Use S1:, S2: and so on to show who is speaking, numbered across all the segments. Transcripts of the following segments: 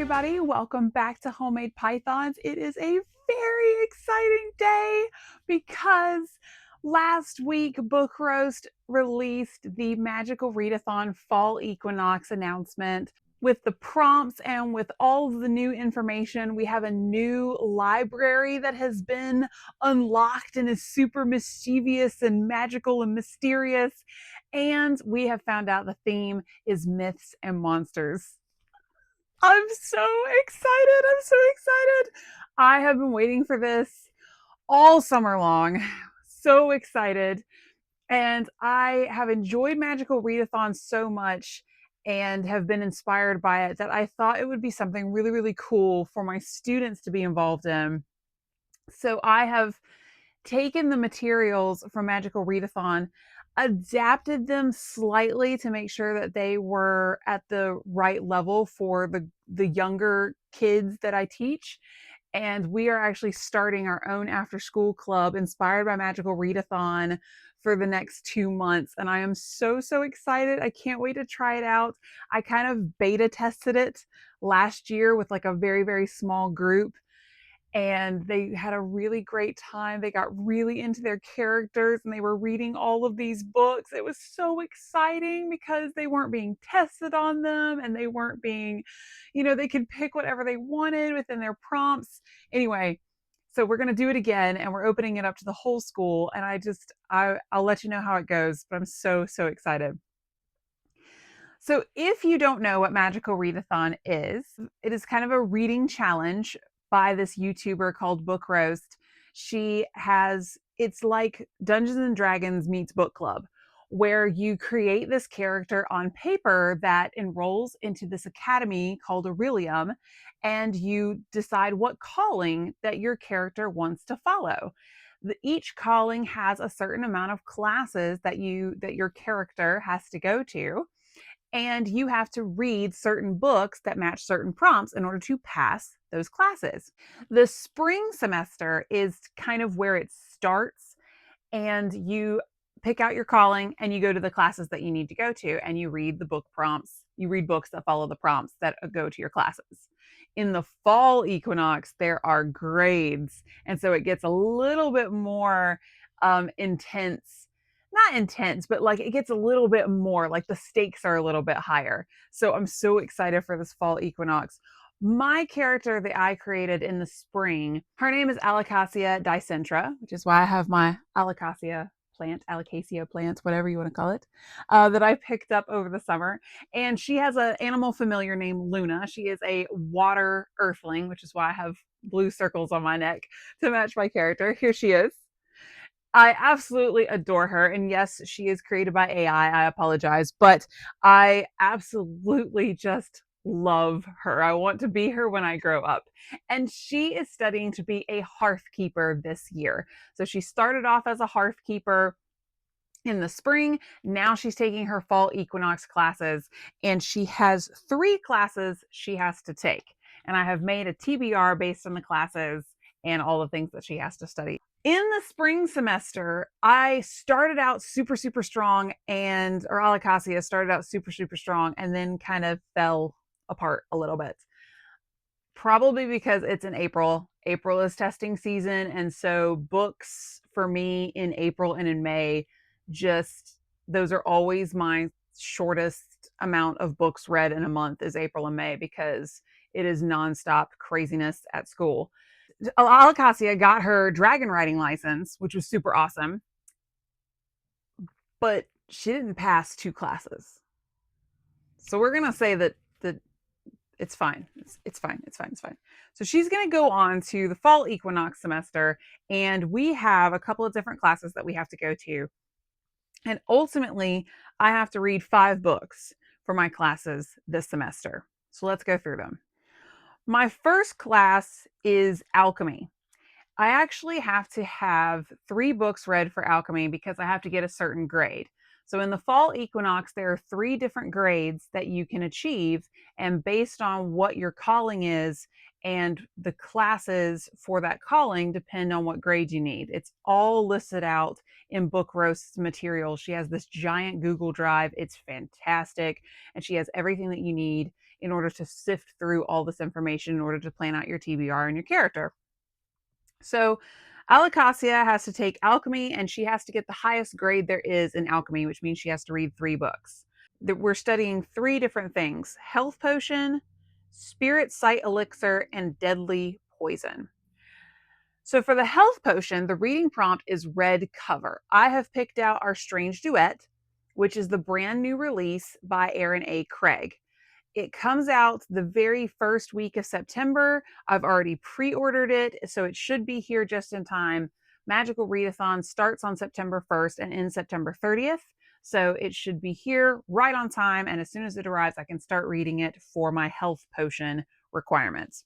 S1: everybody. Welcome back to Homemade Pythons. It is a very exciting day because last week Book Roast released the Magical Read-a-Thon Fall Equinox announcement. With the prompts and with all of the new information, we have a new library that has been unlocked and is super mischievous and magical and mysterious. And we have found out the theme is myths and monsters. I'm so excited. I'm so excited. I have been waiting for this all summer long. So excited. And I have enjoyed Magical Read-a-Thon so much and have been inspired by it that I thought it would be something really, really cool for my students to be involved in. So I have taken the materials from Magical Read-a-Thon, adapted them slightly to make sure that they were at the right level for the younger kids that I teach. And we are actually starting our own after school club inspired by Magical Read-a-Thon for the next 2 months. And I am so, so excited. I can't wait to try it out. I kind of beta tested it last year with like a very, very small group, and they had a really great time. They got really into their characters and they were reading all of these books. It was so exciting because they weren't being tested on them and they weren't being, they could pick whatever they wanted within their prompts. Anyway, so we're going to do it again and we're opening it up to the whole school. And I'll let you know how it goes, but I'm so, so excited. So if you don't know what Magical Read-a-Thon is, it is kind of a reading challenge by this YouTuber called Book Roast. It's like Dungeons and Dragons meets book club, where you create this character on paper that enrolls into this academy called Aurelium, and you decide what calling that your character wants to follow. Each calling has a certain amount of classes that your character has to go to, and you have to read certain books that match certain prompts in order to pass those classes. The spring semester is kind of where it starts, and you pick out your calling and you go to the classes that you need to go to, and you read the book prompts. You read books that follow the prompts that go to your classes. In the fall equinox, there are grades, and so it gets a little bit more intense. Not intense, but like it gets a little bit more, like the stakes are a little bit higher. So I'm so excited for this fall equinox. My character that I created in the spring, her name is Alocasia dicentra, which is why I have my Alocasia plant, whatever you want to call it, that I picked up over the summer. And she has an animal familiar named Luna. She is a water earthling, which is why I have blue circles on my neck to match my character. Here she is. I absolutely adore her. And yes, she is created by AI. I apologize, but I absolutely just love her. I want to be her when I grow up. And she is studying to be a hearth keeper this year. So she started off as a hearth keeper in the spring. Now she's taking her fall equinox classes, and she has 3 classes she has to take. And I have made a TBR based on the classes and all the things that she has to study. In the spring semester, I started out super, super strong, or Alocasia started out super, super strong, and then kind of fell apart a little bit. Probably because it's in April. April is testing season, and so books for me in April and in May, those are always my shortest amount of books read in a month is April and May, because it is nonstop craziness at school. Alocasia got her dragon riding license, which was super awesome, but she didn't pass 2 classes. So we're gonna say that it's fine. It's fine. So she's gonna go on to the fall equinox semester, and we have a couple of different classes that we have to go to. And ultimately, I have to read 5 books for my classes this semester. So let's go through them. My first class is alchemy. I actually have to have 3 books read for alchemy because I have to get a certain grade. So in the fall equinox, there are 3 different grades that you can achieve, and based on what your calling is and the classes for that calling depend on what grade you need. It's all listed out in Book Roast's material. She has this giant Google Drive. It's fantastic, and she has everything that you need in order to sift through all this information in order to plan out your TBR and your character. So Alocasia has to take alchemy, and she has to get the highest grade there is in alchemy, which means she has to read 3 books. We're studying 3 different things: health potion, spirit sight elixir, and deadly poison. So for the health potion, the reading prompt is red cover. I have picked out our Strange Duet, which is the brand new release by Aaron A. Craig. It comes out the very first week of September. I've already pre-ordered it, so it should be here just in time. Magical Read-a-Thon starts on September 1st and ends September 30th. So it should be here right on time. And as soon as it arrives, I can start reading it for my health potion requirements.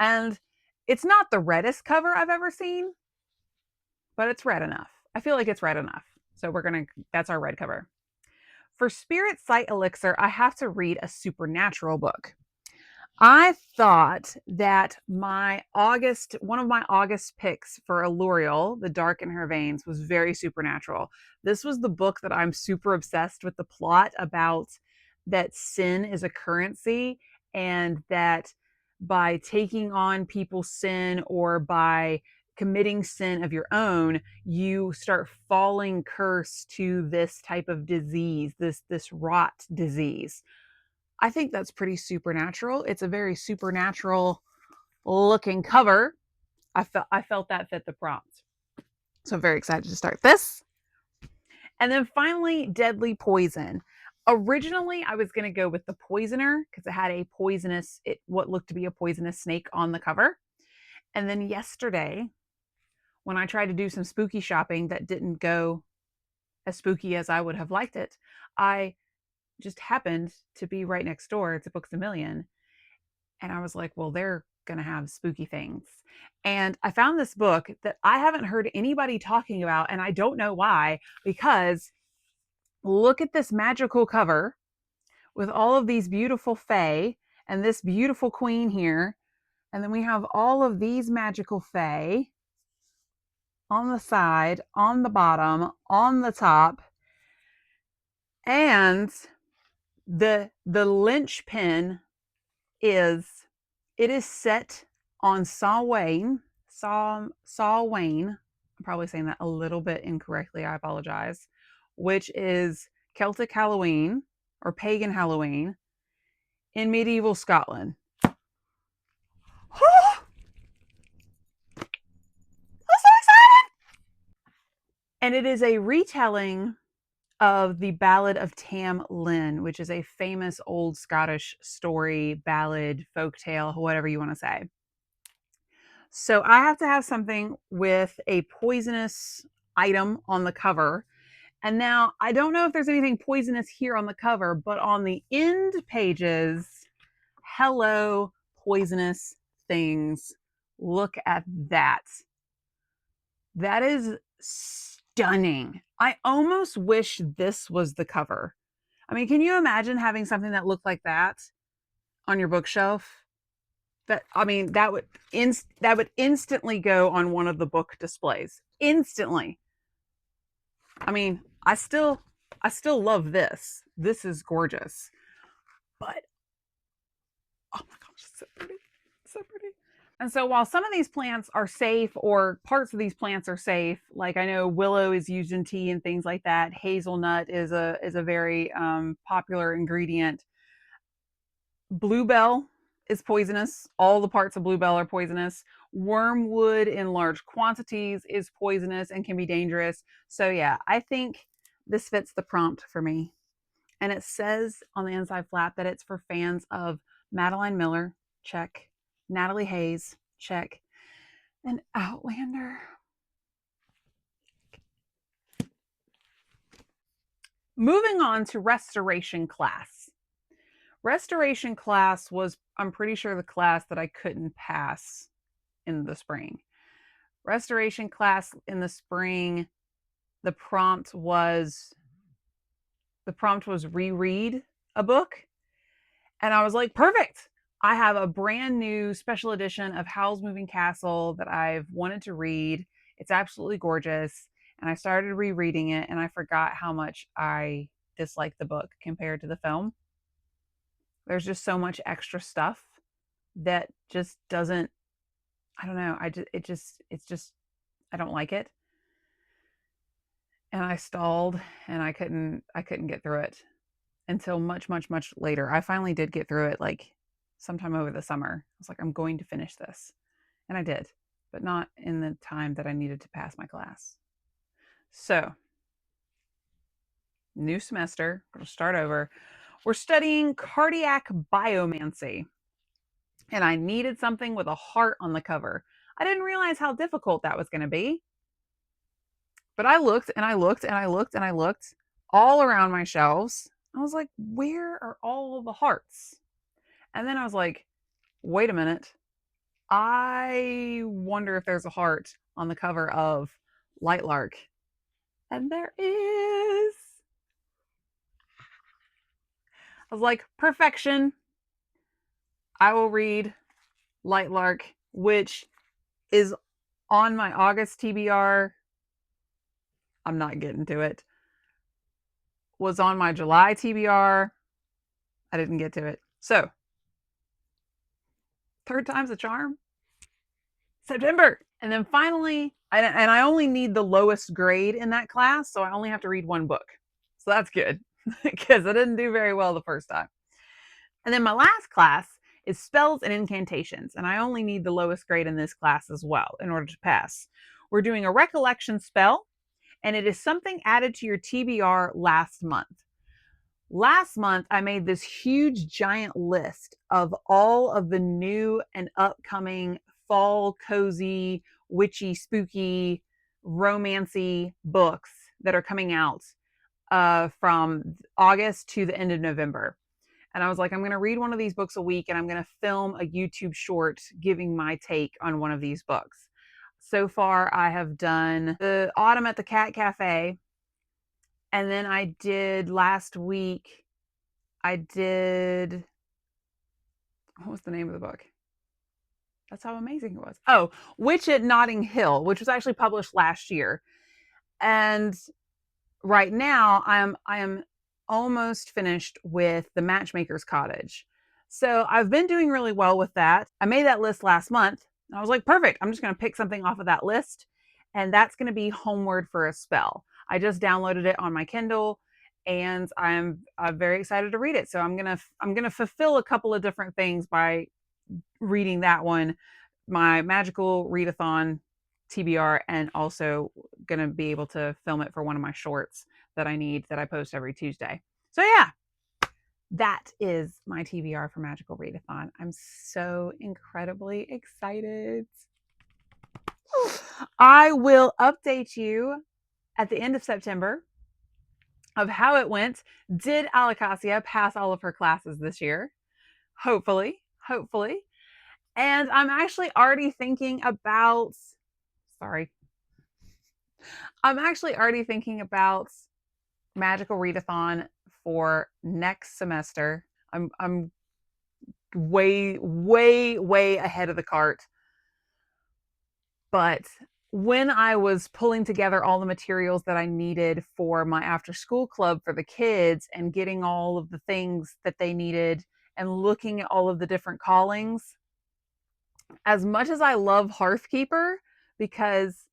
S1: And it's not the reddest cover I've ever seen, but it's red enough. I feel like it's red enough. So that's our red cover. For Spirit Sight Elixir, I have to read a supernatural book. I thought that one of my August picks for Alluriel, The Dark in Her Veins, was very supernatural. This was the book that I'm super obsessed with the plot about, that sin is a currency, and that by taking on people's sin or by committing sin of your own, you start falling curse to this type of disease, this rot disease. I think that's pretty supernatural. It's a very supernatural looking cover. I felt that fit the prompt. So I'm very excited to start this. And then finally, Deadly Poison. Originally, I was going to go with the Poisoner because it had what looked to be a poisonous snake on the cover. And then yesterday, when I tried to do some spooky shopping that didn't go as spooky as I would have liked it, I just happened to be right next door to Books A Million. And I was like, well, they're going to have spooky things. And I found this book that I haven't heard anybody talking about, and I don't know why, because look at this magical cover with all of these beautiful fae and this beautiful queen here. And then we have all of these magical fae on the side, on the bottom, on the top. And the linchpin is, it is set on Samhain. I'm probably saying that a little bit incorrectly, I apologize, which is Celtic Halloween or pagan Halloween in medieval Scotland. I'm so excited! And it is a retelling of the Ballad of Tam Lin, which is a famous old Scottish story, ballad, folktale, whatever you want to say. So I have to have something with a poisonous item on the cover. And now I don't know if there's anything poisonous here on the cover, but on the end pages, hello, poisonous things. Look at that. That is stunning. I almost wish this was the cover. I mean, can you imagine having something that looked like that on your bookshelf? That would instantly go on one of the book displays. Instantly. I mean, I still love this. This is gorgeous. But oh my gosh, it's so pretty. It's so pretty. And so while some of these plants are safe, or parts of these plants are safe, like I know willow is used in tea and things like that. Hazelnut is a very popular ingredient. Bluebell is poisonous. All the parts of bluebell are poisonous. Wormwood in large quantities is poisonous and can be dangerous. So yeah, I think this fits the prompt for me. And it says on the inside flap that it's for fans of Madeline Miller, check. Natalie Hayes, check. And Outlander. Moving on to Restoration Class. Restoration Class was, I'm pretty sure, the class that I couldn't pass in the spring. Restoration Class in the spring, the prompt was reread a book. And I was like, perfect. I have a brand new special edition of Howl's Moving Castle that I've wanted to read. It's absolutely gorgeous. And I started rereading it, and I forgot how much I disliked the book compared to the film. There's just so much extra stuff that just doesn't, I don't know. It's just, I don't like it. And I stalled and I couldn't get through it until much, much, much later. I finally did get through it like sometime over the summer. I was like, I'm going to finish this. And I did, but not in the time that I needed to pass my class. So, new semester, we'll start over. We're studying cardiac biomancy. And I needed something with a heart on the cover. I didn't realize how difficult that was going to be. But I looked and I looked and I looked and I looked all around my shelves. I was like, where are all the hearts? And then I was like, wait a minute. I wonder if there's a heart on the cover of Lightlark. And there is. I was like, perfection. I will read Lightlark, which is on my August TBR. I'm not getting to it. Was on my July TBR. I didn't get to it. So, third time's a charm. September. And then finally, and I only need the lowest grade in that class, so I only have to read one book. So that's good because I didn't do very well the first time. And then my last class is spells and incantations, and I only need the lowest grade in this class as well in order to pass. We're doing a recollection spell, and it is something added to your TBR last month. Last month, I made this huge giant list of all of the new and upcoming fall cozy, witchy, spooky, romancy books that are coming out from August to the end of November. And I was like, I'm going to read one of these books a week and I'm going to film a YouTube short giving my take on one of these books. So far, I have done The Autumn at the Cat Cafe. And then I did last week, what was the name of the book? That's how amazing it was. Oh, Witch at Notting Hill, which was actually published last year. And right now I am almost finished with The Matchmaker's Cottage. So I've been doing really well with that. I made that list last month. I was like, perfect. I'm just going to pick something off of that list. And that's going to be Homeward for a Spell. I just downloaded it on my Kindle and I'm very excited to read it. So I'm going to fulfill a couple of different things by reading that one, my Magical Read-a-Thon TBR, and also going to be able to film it for one of my shorts that I need that I post every Tuesday. So yeah, that is my TBR for Magical Read-a-Thon. I'm so incredibly excited. I will update you at the end of September of how it went. Did Alocasia pass all of her classes this year? Hopefully. And I'm actually already thinking about, Magical Read-a-Thon for next semester. I'm way ahead of the cart. But when I was pulling together all the materials that I needed for my after school club for the kids and getting all of the things that they needed and looking at all of the different callings, as much as I love Hearthkeeper, because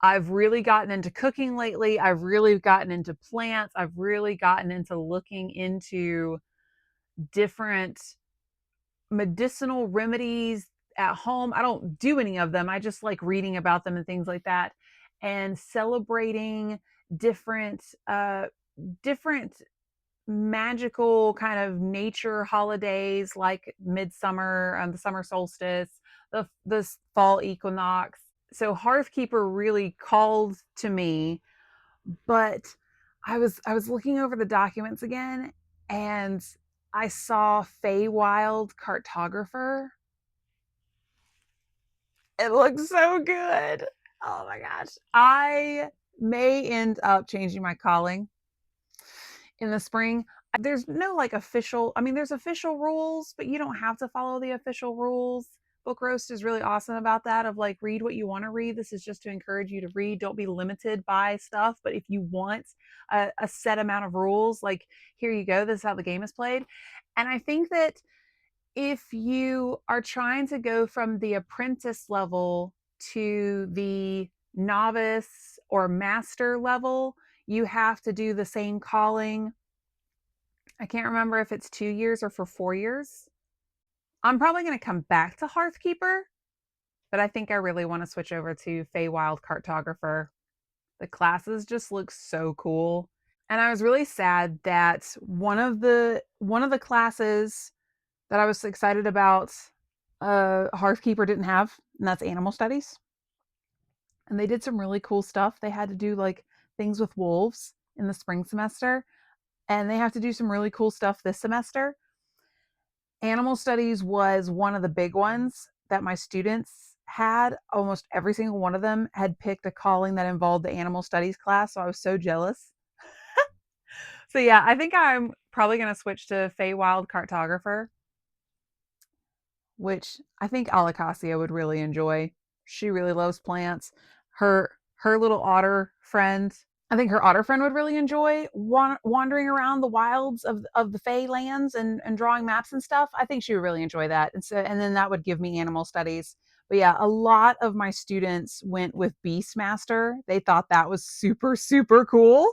S1: I've really gotten into cooking lately, I've really gotten into plants, I've really gotten into looking into different medicinal remedies at home. I don't do any of them. I just like reading about them and things like that, and celebrating different magical kind of nature holidays like midsummer and the summer solstice, the fall equinox. So Hearthkeeper really called to me, but I was looking over the documents again and I saw Feywild Cartographer. It looks so good. Oh my gosh. I may end up changing my calling in the spring. There's no like official, there's official rules, but you don't have to follow the official rules. Book Roast is really awesome about that, of like, read what you want to read. This is just to encourage you to read. Don't be limited by stuff. But if you want a set amount of rules, like, here you go, this is how the game is played. And I think that if you are trying to go from the apprentice level to the novice or master level, you have to do the same calling. I can't remember if it's 2 years or for 4 years. I'm probably going to come back to Hearthkeeper, but I think I really want to switch over to Feywild Cartographer. The classes just look so cool. And I was really sad that one of the classes that I was excited about, Hearthkeeper didn't have, and that's animal studies. And they did some really cool stuff. They had to do like things with wolves in the spring semester, and they have to do some really cool stuff this semester. Animal studies was one of the big ones that my students had. Almost every single one of them had picked a calling that involved the animal studies class, so I was so jealous. So yeah, I think I'm probably going to switch to Feywild Cartographer, which I think Alocasia would really enjoy. She really loves plants. Her little otter friend, I think her otter friend would really enjoy wandering around the wilds of the Fey lands and drawing maps and stuff. I think she would really enjoy that. And then that would give me animal studies. But yeah, a lot of my students went with Beastmaster. They thought that was super, super cool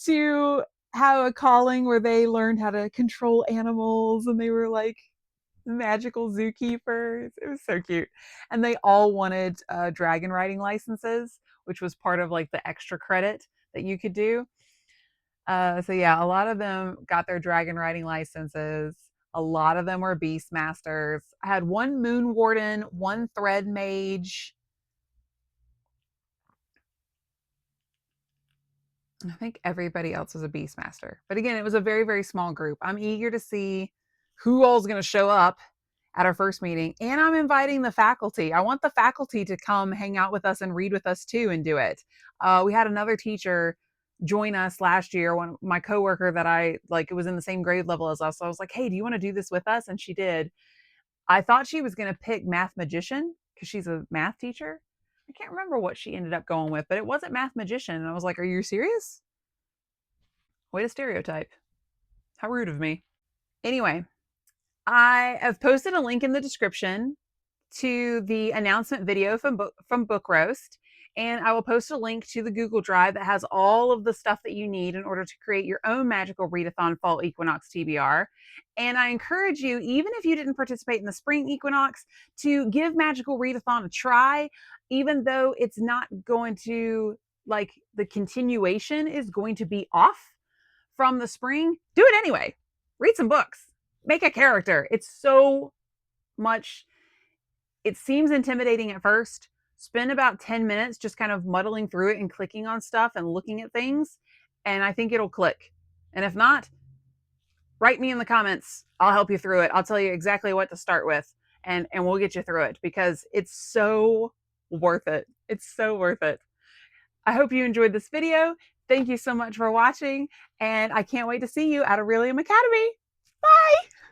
S1: to have a calling where they learned how to control animals and they were like magical zookeepers. It was so cute. And they all wanted dragon riding licenses, which was part of like the extra credit that you could do. So yeah, a lot of them got their dragon riding licenses. A lot of them were beast masters. I had one moon warden, one thread mage. I think everybody else was a beastmaster. But again, it was a very, very small group. I'm eager to see who all's going to show up at our first meeting. And I'm inviting the faculty. I want the faculty to come hang out with us and read with us too and do it. We had another teacher join us last year, one my coworker that I like, it was in the same grade level as us. So I was like, hey, do you want to do this with us? And she did. I thought she was going to pick math magician because she's a math teacher. I can't remember what she ended up going with, but it wasn't math magician. And I was like, are you serious? Way to stereotype. How rude of me. Anyway, I have posted a link in the description to the announcement video from Book Roast, and I will post a link to the Google Drive that has all of the stuff that you need in order to create your own Magical Read-a-Thon Fall Equinox TBR. And I encourage you, even if you didn't participate in the Spring Equinox, to give Magical Read-a-Thon a try, even though it's not going to, like, the continuation is going to be off from the spring. Do it anyway. Read some books. Make a character. It's so much. It seems intimidating at first. Spend about 10 minutes just kind of muddling through it and clicking on stuff and looking at things. And I think it'll click. And if not, write me in the comments. I'll help you through it. I'll tell you exactly what to start with and we'll get you through it because it's so worth it. It's so worth it. I hope you enjoyed this video. Thank you so much for watching, and I can't wait to see you at Aurelium Academy. Bye!